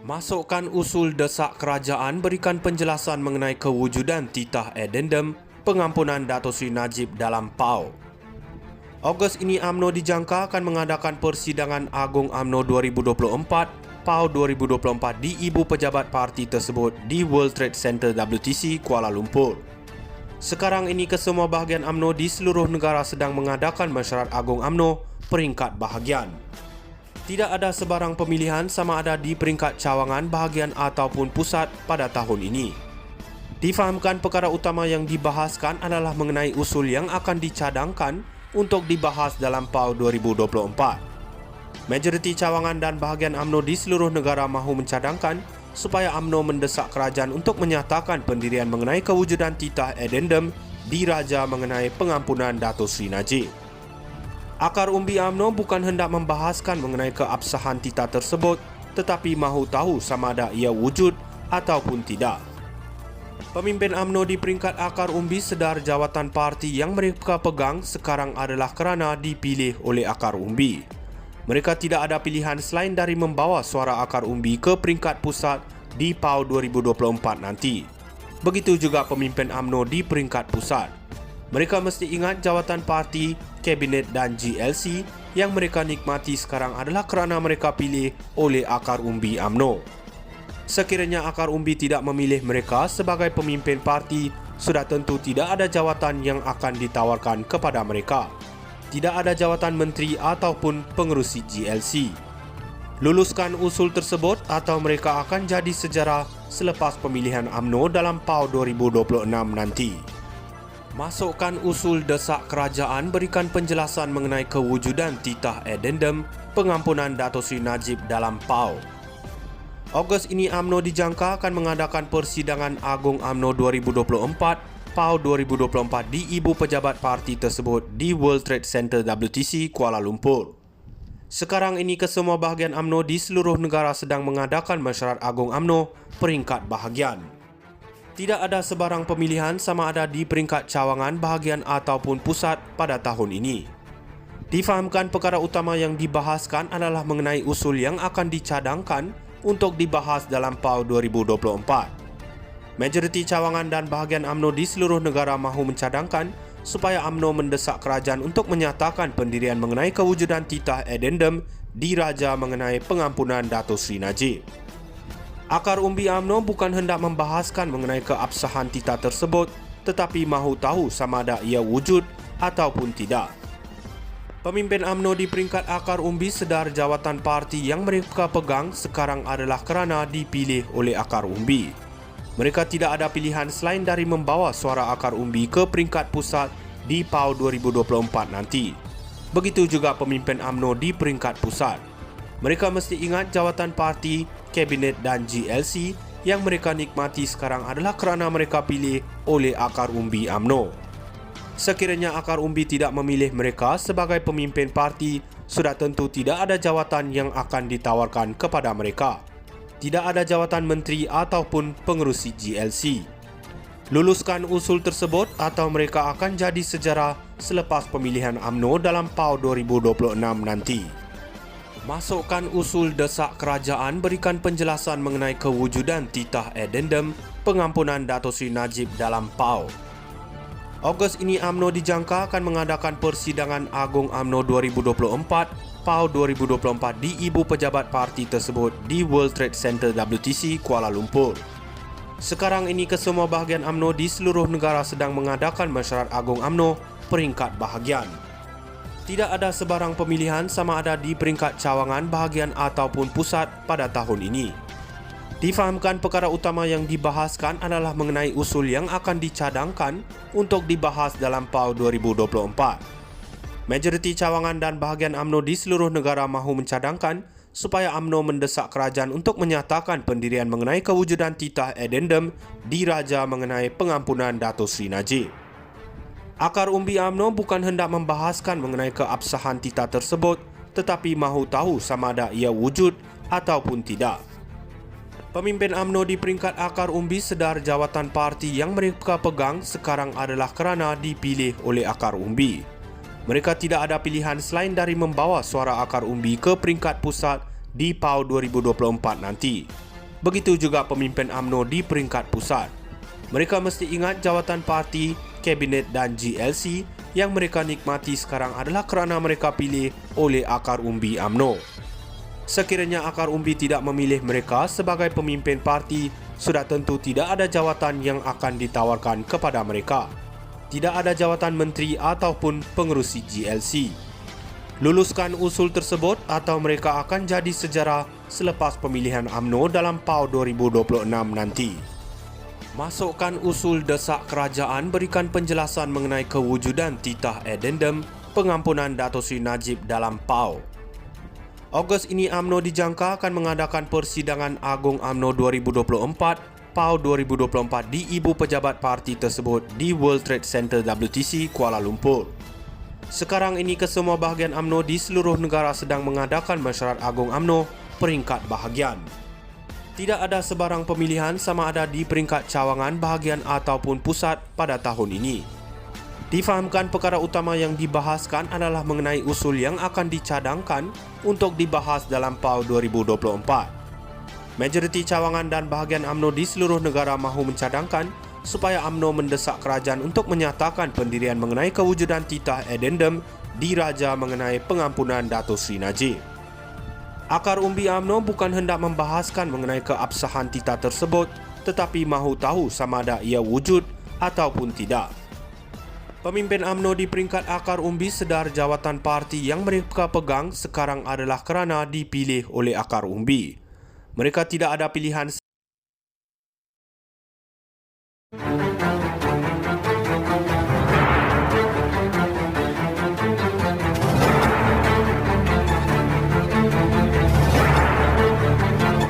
Masukkan usul desak kerajaan berikan penjelasan mengenai kewujudan titah addendum pengampunan Dato' Sri Najib dalam PAU. Ogos ini UMNO dijangka akan mengadakan persidangan Agung UMNO 2024 PAU 2024 di ibu pejabat parti tersebut di World Trade Center WTC Kuala Lumpur. Sekarang ini kesemua bahagian UMNO di seluruh negara sedang mengadakan mesyuarat Agung UMNO peringkat bahagian. Tidak ada sebarang pemilihan sama ada di peringkat cawangan bahagian ataupun pusat pada tahun ini. Difahamkan perkara utama yang dibahaskan adalah mengenai usul yang akan dicadangkan untuk dibahas dalam PAU 2024. Majoriti cawangan dan bahagian UMNO di seluruh negara mahu mencadangkan supaya UMNO mendesak kerajaan untuk menyatakan pendirian mengenai kewujudan titah addendum diraja mengenai pengampunan Dato' Sri Najib. Akar umbi UMNO bukan hendak membahaskan mengenai keabsahan titah tersebut, tetapi mahu tahu sama ada ia wujud ataupun tidak. Pemimpin UMNO di peringkat akar umbi sedar jawatan parti yang mereka pegang sekarang adalah kerana dipilih oleh akar umbi. Mereka tidak ada pilihan selain dari membawa suara akar umbi ke peringkat pusat di PAU 2024 nanti. Begitu juga pemimpin UMNO di peringkat pusat. Mereka mesti ingat jawatan parti, kabinet dan GLC yang mereka nikmati sekarang adalah kerana mereka pilih oleh akar umbi UMNO. Sekiranya akar umbi tidak memilih mereka sebagai pemimpin parti, sudah tentu tidak ada jawatan yang akan ditawarkan kepada mereka. Tidak ada jawatan menteri ataupun pengerusi GLC. Luluskan usul tersebut atau mereka akan jadi sejarah selepas pemilihan UMNO dalam PAU 2026 nanti. Masukkan usul desak kerajaan berikan penjelasan mengenai kewujudan titah addendum pengampunan Dato' Sri Najib dalam PAU. Ogos ini UMNO dijangka akan mengadakan persidangan Agung UMNO 2024 PAU 2024 di ibu pejabat parti tersebut di World Trade Center WTC Kuala Lumpur. Sekarang ini kesemua bahagian UMNO di seluruh negara sedang mengadakan mesyuarat Agung UMNO peringkat bahagian. Tidak ada sebarang pemilihan sama ada di peringkat cawangan bahagian ataupun pusat pada tahun ini. Difahamkan perkara utama yang dibahaskan adalah mengenai usul yang akan dicadangkan untuk dibahas dalam PAU 2024. Majoriti cawangan dan bahagian UMNO di seluruh negara mahu mencadangkan supaya UMNO mendesak kerajaan untuk menyatakan pendirian mengenai kewujudan titah addendum diraja mengenai pengampunan Dato' Sri Najib. Akar umbi UMNO bukan hendak membahaskan mengenai keabsahan titah tersebut, tetapi mahu tahu sama ada ia wujud ataupun tidak. Pemimpin UMNO di peringkat akar umbi sedar jawatan parti yang mereka pegang sekarang adalah kerana dipilih oleh akar umbi. Mereka tidak ada pilihan selain dari membawa suara akar umbi ke peringkat pusat di PAU 2024 nanti. Begitu juga pemimpin UMNO di peringkat pusat. Mereka mesti ingat jawatan parti, kabinet dan GLC yang mereka nikmati sekarang adalah kerana mereka pilih oleh akar umbi UMNO. Sekiranya akar umbi tidak memilih mereka sebagai pemimpin parti, sudah tentu tidak ada jawatan yang akan ditawarkan kepada mereka. Tidak ada jawatan menteri ataupun pengerusi GLC. Luluskan usul tersebut atau mereka akan jadi sejarah selepas pemilihan UMNO dalam PAU 2026 nanti. Masukkan usul desak kerajaan berikan penjelasan mengenai kewujudan titah addendum pengampunan Dato' Sri Najib dalam PAU. Ogos ini UMNO dijangka akan mengadakan persidangan Agung UMNO 2024 PAU 2024 di ibu pejabat parti tersebut di World Trade Center WTC Kuala Lumpur. Sekarang ini kesemua bahagian UMNO di seluruh negara sedang mengadakan mesyuarat Agung UMNO peringkat bahagian. Tidak ada sebarang pemilihan sama ada di peringkat cawangan bahagian ataupun pusat pada tahun ini. Difahamkan perkara utama yang dibahaskan adalah mengenai usul yang akan dicadangkan untuk dibahas dalam PAU 2024. Majoriti cawangan dan bahagian UMNO di seluruh negara mahu mencadangkan supaya UMNO mendesak kerajaan untuk menyatakan pendirian mengenai kewujudan titah addendum diraja mengenai pengampunan Dato' Sri Najib. Akar umbi UMNO bukan hendak membahaskan mengenai keabsahan titah tersebut, tetapi mahu tahu sama ada ia wujud ataupun tidak. Pemimpin UMNO di peringkat akar umbi sedar jawatan parti yang mereka pegang sekarang adalah kerana dipilih oleh akar umbi. Mereka tidak ada pilihan selain dari membawa suara akar umbi ke peringkat pusat di PAU 2024 nanti. Begitu juga pemimpin UMNO di peringkat pusat. Mereka mesti ingat jawatan parti, kabinet dan GLC yang mereka nikmati sekarang adalah kerana mereka pilih oleh akar umbi UMNO. Sekiranya akar umbi tidak memilih mereka sebagai pemimpin parti, sudah tentu tidak ada jawatan yang akan ditawarkan kepada mereka. Tidak ada jawatan menteri ataupun pengerusi GLC. Luluskan usul tersebut atau mereka akan jadi sejarah selepas pemilihan UMNO dalam PAU 2026 nanti. Masukkan usul desak kerajaan berikan penjelasan mengenai kewujudan titah addendum pengampunan Dato' Sri Najib dalam PAU. Ogos ini UMNO dijangka akan mengadakan persidangan Agung UMNO 2024 PAU 2024 di ibu pejabat parti tersebut di World Trade Center WTC Kuala Lumpur. Sekarang ini kesemua bahagian UMNO di seluruh negara sedang mengadakan mesyuarat Agung UMNO peringkat bahagian. Tidak ada sebarang pemilihan sama ada di peringkat cawangan bahagian ataupun pusat pada tahun ini. Difahamkan perkara utama yang dibahaskan adalah mengenai usul yang akan dicadangkan untuk dibahas dalam PAU 2024. Majoriti cawangan dan bahagian UMNO di seluruh negara mahu mencadangkan supaya UMNO mendesak kerajaan untuk menyatakan pendirian mengenai kewujudan titah addendum diraja mengenai pengampunan Dato' Sri Najib. Akar umbi UMNO bukan hendak membahaskan mengenai keabsahan titah tersebut, tetapi mahu tahu sama ada ia wujud ataupun tidak. Pemimpin UMNO di peringkat akar umbi sedar jawatan parti yang mereka pegang sekarang adalah kerana dipilih oleh akar umbi. Mereka tidak ada pilihan.